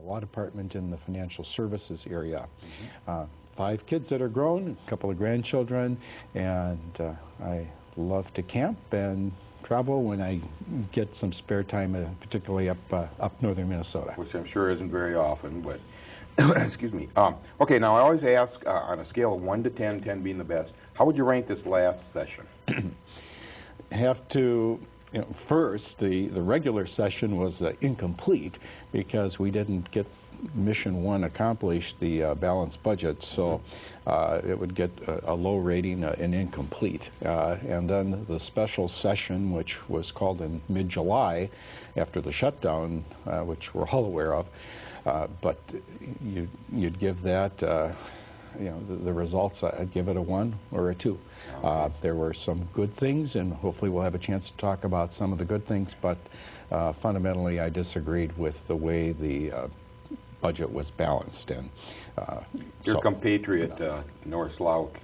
law department in the financial services area. 5 kids that are grown, a couple of grandchildren, and I love to camp and travel when I get some spare time, particularly up northern Minnesota. Which I'm sure isn't very often, but excuse me. Okay, now I always ask on a scale of 1 to 10, 10 being the best, how would you rank this last session? Have to, first, the regular session was incomplete because we didn't get mission 1 accomplished, the balanced budget, so it would get a low rating, an incomplete. And then the special session, which was called in mid-July after the shutdown, which we're all aware of, but you'd give that, the results, I'd give it a 1 or a 2. Okay. There were some good things, and hopefully we'll have a chance to talk about some of the good things, but fundamentally I disagreed with the way the budget was balanced. And your compatriot, Norris Lauk,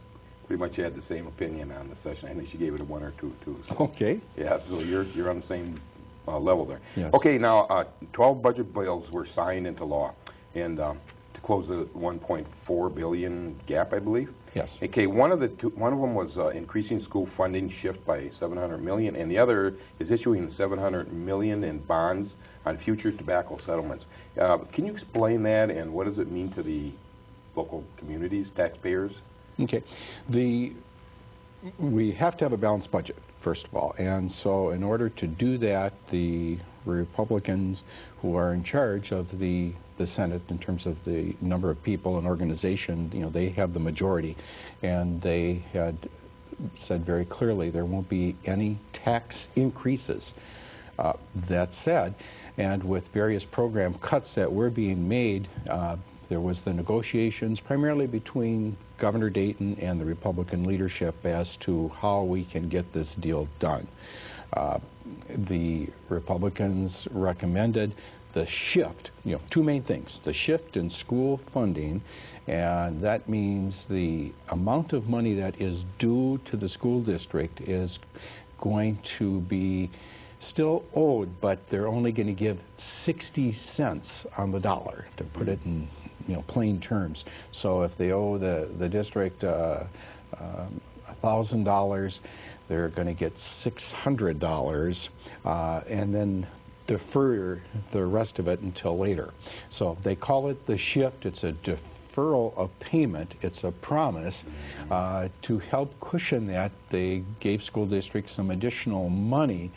pretty much had the same opinion on the session. I think she gave it a 1 or 2 too. So. Okay. Yeah, so you're on the same level there. Yes. Okay, now 12 budget bills were signed into law, and to close the 1.4 billion gap, I believe. Yes. Okay, one of them was increasing school funding shift by 700 million, and the other is issuing 700 million in bonds on future tobacco settlements. Can you explain that, and what does it mean to the local communities, taxpayers? Okay. We have to have a balanced budget, first of all, and so in order to do that, the Republicans who are in charge of the Senate in terms of the number of people and organization, they have the majority, and they had said very clearly there won't be any tax increases. That said, and with various program cuts that were being made, there was the negotiations primarily between Governor Dayton and the Republican leadership as to how we can get this deal done. The Republicans recommended the shift, 2 main things, the shift in school funding, and that means the amount of money that is due to the school district is going to be still owed, but they're only going to give 60 cents on the dollar, to put it in plain terms. So if they owe the district $1,000, they're going to get $600, and then defer the rest of it until later. So they call it the shift. It's a deferral of payment. It's a promise. To help cushion that, they gave school districts some additional money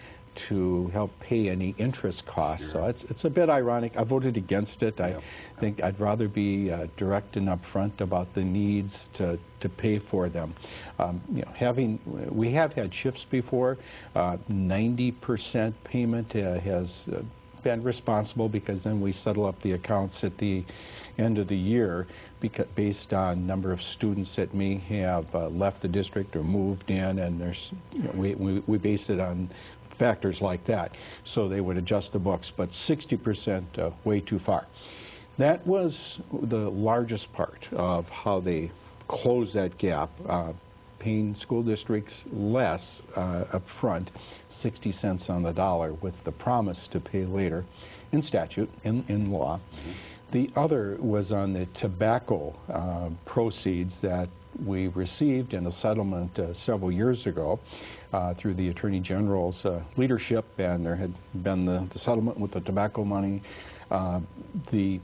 to help pay any interest costs. Sure. So it's a bit ironic. I voted against it. I think I'd rather be direct and upfront about the needs to pay for them. We have had shifts before. 90% payment has been responsible because then we settle up the accounts at the end of the year based on number of students that may have left the district or moved in, and there's we base it on factors like that, so they would adjust the books, but 60% way too far. That was the largest part of how they close that gap, paying school districts less up front, 60 cents on the dollar, with the promise to pay later in statute, in law. The other was on the tobacco proceeds that we received in a settlement several years ago through the Attorney General's leadership, and there had been the settlement with the tobacco money. The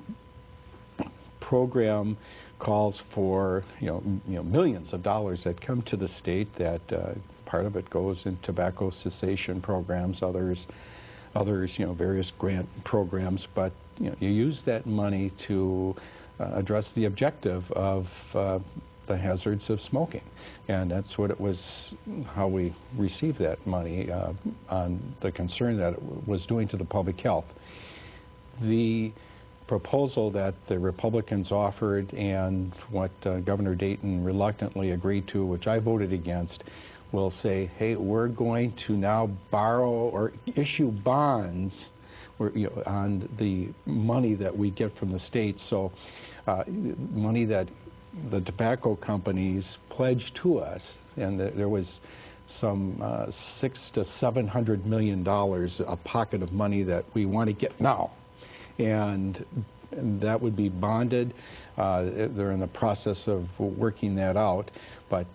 program calls for millions of dollars that come to the state. That part of it goes in tobacco cessation programs, others various grant programs, but you use that money to address the objective of the hazards of smoking, and that's what it was, how we received that money, on the concern that it was doing to the public health. The proposal that the Republicans offered and what Governor Dayton reluctantly agreed to, which I voted against, will say, hey, we're going to now borrow or issue bonds on the money that we get from the state. So money that the tobacco companies pledged to us, and there was some $600 to $700 million, a pocket of money that we want to get now. And and that would be bonded. They're in the process of working that out, but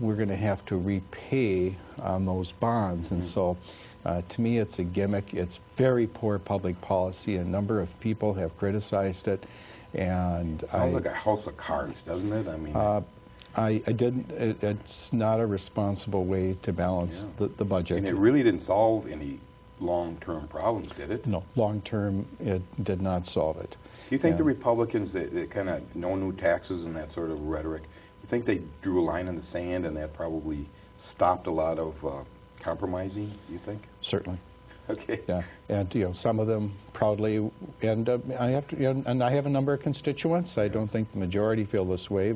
we're going to have to repay on those bonds. And so to me, it's a gimmick. It's very poor public policy. A number of people have criticized it. And sounds like a house of cards, doesn't it? I mean, it's not a responsible way to balance the budget. And it really didn't solve any long-term problems, did it? No, long-term, it did not solve it. Do you think the Republicans, that kind of no new taxes and that sort of rhetoric, you think they drew a line in the sand and that probably stopped a lot of compromising, do you think? Certainly. Okay. Yeah, and some of them proudly, and I have to, and I have a number of constituents. I don't think the majority feel this way,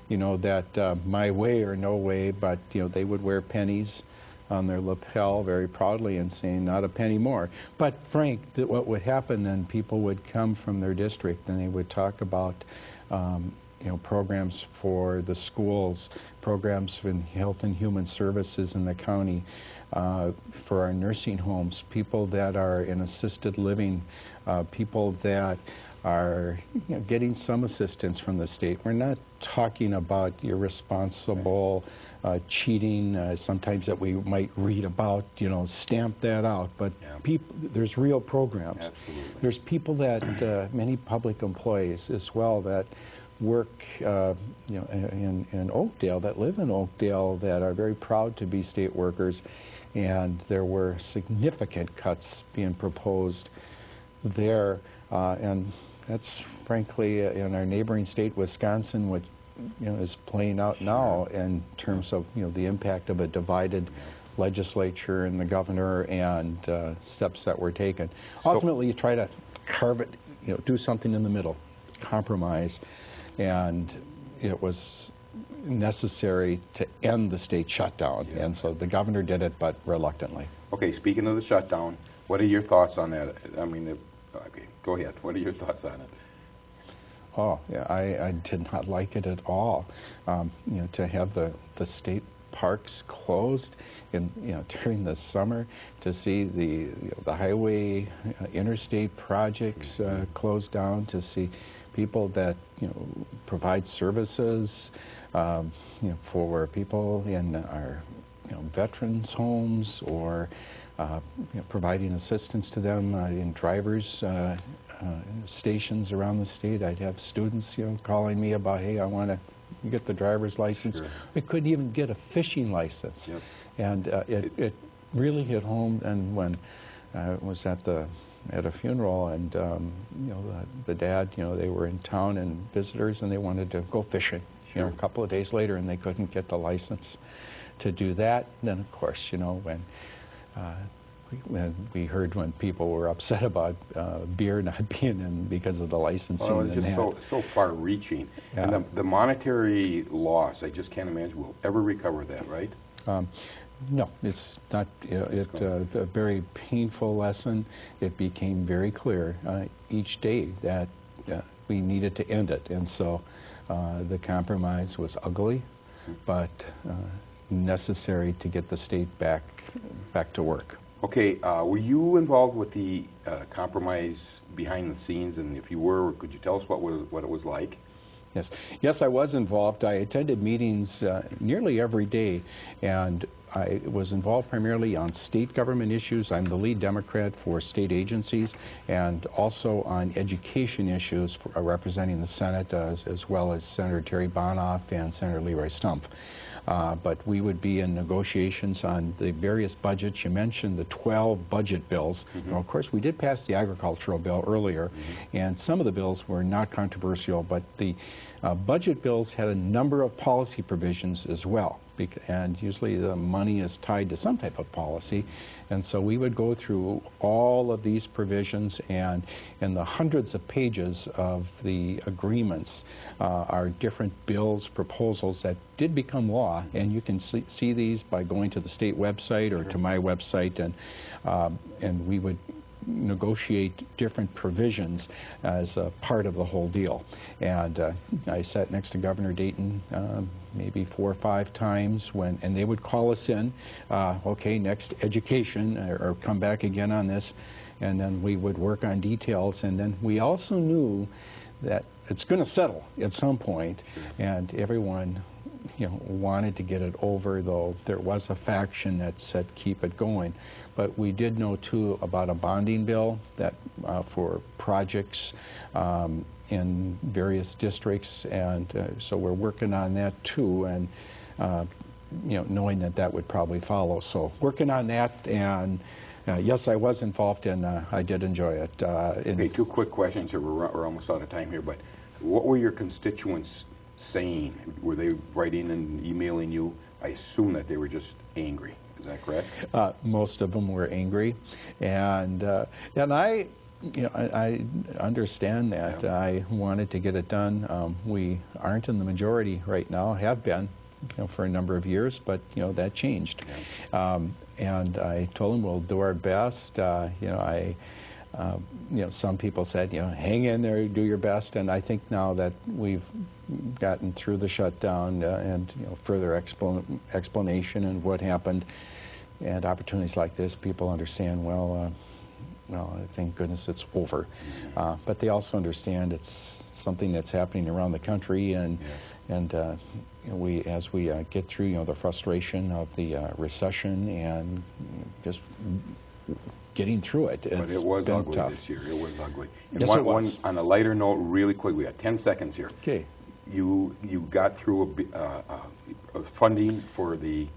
that my way or no way, but they would wear pennies on their lapel very proudly and saying not a penny more. But Frank, what would happen then? People would come from their district and they would talk about programs for the schools, programs in health and human services in the county, for our nursing homes, people that are in assisted living, people that are getting some assistance from the state. We're not talking about irresponsible cheating, sometimes that we might read about, stamp that out, but there's real programs. Absolutely. There's people that, many public employees as well, that work in Oakdale, that live in Oakdale, that are very proud to be state workers, and there were significant cuts being proposed there, and that's frankly in our neighboring state, Wisconsin, which is playing out now in terms of the impact of a divided legislature and the governor and steps that were taken. Ultimately, you try to carve it, do something in the middle, compromise, and it was necessary to end the state shutdown, and so the governor did it, but reluctantly. Okay, speaking of the shutdown, what are your thoughts on that? I mean, okay, go ahead. What are your thoughts on it? Oh, yeah, I did not like it at all. To have the state parks closed during the summer, to see the highway interstate projects closed down, to see people that provide services for people in our veterans homes, or providing assistance to them in drivers stations around the state. I'd have students calling me about, hey, I want to get the driver's license. Sure. I couldn't even get a fishing license. Yep. And it really hit home. And when I was at a funeral, and the dad, they were in town and visitors, and they wanted to go fishing. Sure. A couple of days later, and they couldn't get the license to do that. And then, of course, when we heard when people were upset about beer not being in because of the licensing. Well, it was just so far-reaching. Yeah. And the monetary loss, I just can't imagine we'll ever recover that, right? No, it's not. It's a very painful lesson. It became very clear each day that we needed to end it, and so the compromise was ugly, but necessary to get the state back to work. Okay, were you involved with the compromise behind the scenes? And if you were, could you tell us what it was like? Yes, I was involved. I attended meetings nearly every day, and I was involved primarily on state government issues. I'm the lead Democrat for state agencies, and also on education issues representing the Senate, as well as Senator Terry Bonoff and Senator Leroy Stumpf. But we would be in negotiations on the various budgets. You mentioned the 12 budget bills. Mm-hmm. Now, of course, we did pass the agricultural bill earlier, and some of the bills were not controversial, but the budget bills had a number of policy provisions as well, and usually the money is tied to some type of policy, and so we would go through all of these provisions, and in the hundreds of pages of the agreements are different bills, proposals that did become law, and you can see these by going to the state website or to my website, and we would negotiate different provisions as a part of the whole deal. And I sat next to Governor Dayton maybe 4 or 5 times, and they would call us in, okay, next education, or come back again on this. and then we would work on details, and then we also knew that it's going to settle at some point, and everyone, you know, wanted to get it over, though there was a faction that said keep it going. But we did know too about a bonding bill that for projects in various districts, and so we're working on that too, and you know, knowing that that would probably follow. So working on that, and yes, I was involved, and I did enjoy it. Okay, two quick questions here. We're almost out of time here, but what were your constituents saying? Were they writing and emailing you? I assume that they were just angry. Is that correct? Most of them were angry, and I, you know, I understand that. Yeah. I wanted to get it done. We aren't in the majority right now, have been, you know, for a number of years, but you know that changed. Yeah. And I told them we'll do our best. You know, you know, some people said, you know, hang in there, do your best, and I think now that we've gotten through the shutdown and you know further explanation and what happened, and opportunities like this, people understand. Well, thank goodness it's over. But they also understand it's something that's happening around the country, and you know, as we get through, you know, the frustration of the recession and just getting through it. But it was ugly tough. this year. It was ugly. And yes, one on a lighter note, really quick, we got 10 seconds here. Okay. You got through funding for the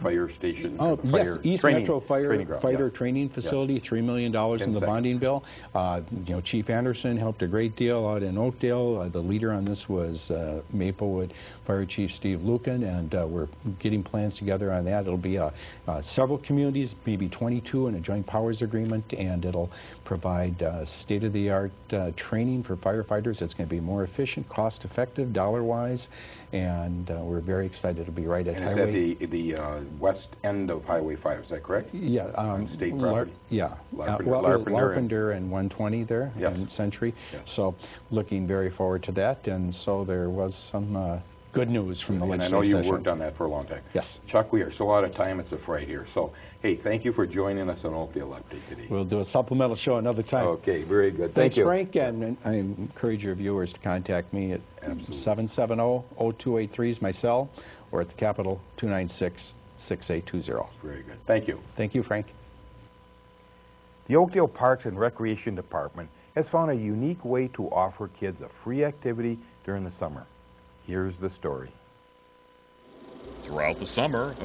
fire station. Oh, fire yes, East training, Metro Fighter Training Facility, yes. $3 million in the bonding bill. You know, Chief Anderson helped a great deal out in Oakdale. The leader on this was Maplewood Fire Chief Steve Lucan, and we're getting plans together on that. It'll be several communities, maybe 22 in a joint powers agreement, and it'll provide state-of-the-art training for firefighters. It's going to be more efficient, cost-effective, dollar-wise, and we're very excited to be right at Highway. Is that the west end of Highway 5, is that correct? Yeah. State property? Larpenter and 120 there, yes. in Century. Yes. So looking very forward to that, and so there was some good news from the legislative session. And I know you've worked on that for a long time. Yes. Chuck, we are so out of time, it's a fright here. So, hey, thank you for joining us on Oakdale Update today. We'll do a supplemental show another time. Okay, very good. Thanks, Thank you. Frank, and I encourage your viewers to contact me at 770-0283 is my cell, or at the Capitol 296-6820. Very good. Thank you. Thank you, Frank. The Oakdale Parks and Recreation Department has found a unique way to offer kids a free activity during the summer. Here's the story. Throughout the summer,